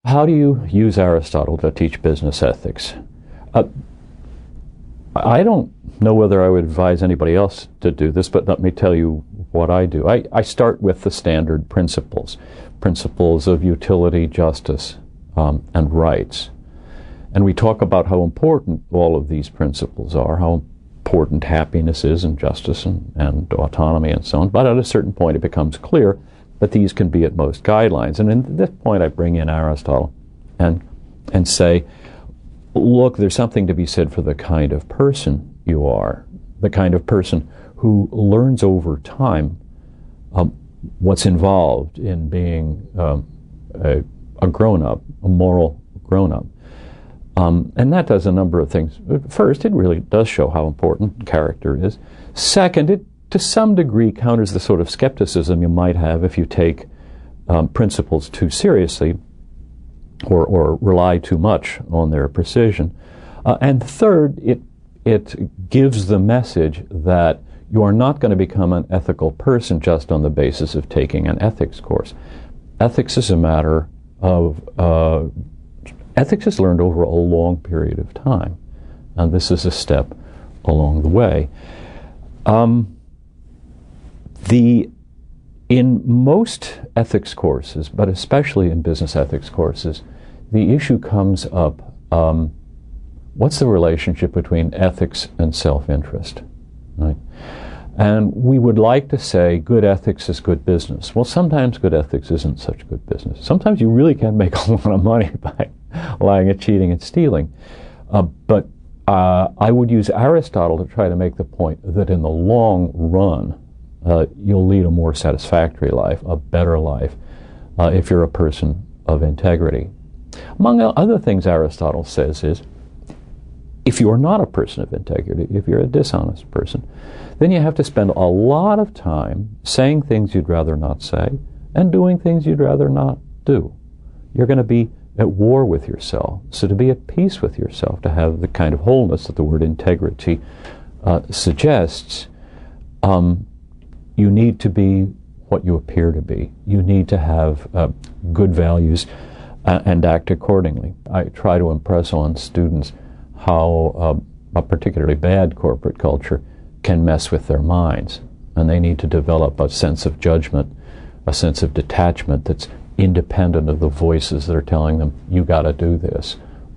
How do you use Aristotle to teach business ethics? I don't know whether I would advise anybody else to do this, but let me tell you what I do. I start with the standard principles of utility, justice, and rights. And we talk about how important all of these principles are, how important happiness is, and justice, and autonomy, and so on. But at a certain point, it becomes clear that these can be at most guidelines. And at this point, I bring in Aristotle and say, look, there's something to be said for the kind of person you are, the kind of person who learns over time what's involved in being a grown-up, a moral grown-up. And that does a number of things. First, it really does show how important character is. Second, it to some degree counters the sort of skepticism you might have if you take principles too seriously or rely too much on their precision. And third, it gives the message that you are not going to become an ethical person just on the basis of taking an ethics course. Ethics is a matter of ethics is learned over a long period of time, and this is a step along the way. In most ethics courses, but especially in business ethics courses, the issue comes up, what's the relationship between ethics and self-interest? Right? And we would like to say good ethics is good business. Well, sometimes good ethics isn't such good business. Sometimes you really can make a lot of money by lying and cheating and stealing. But I would use Aristotle to try to make the point that in the long run, you'll lead a more satisfactory life, a better life, if you're a person of integrity. Among other things Aristotle says is, if you are not a person of integrity, if you're a dishonest person, then you have to spend a lot of time saying things you'd rather not say and doing things you'd rather not do. You're going to be at war with yourself. So to be at peace with yourself, to have the kind of wholeness that the word integrity suggests, you need to be what you appear to be. You need to have good values and act accordingly. I try to impress on students how a particularly bad corporate culture can mess with their minds, and they need to develop a sense of judgment, a sense of detachment that's independent of the voices that are telling them, you got to do this.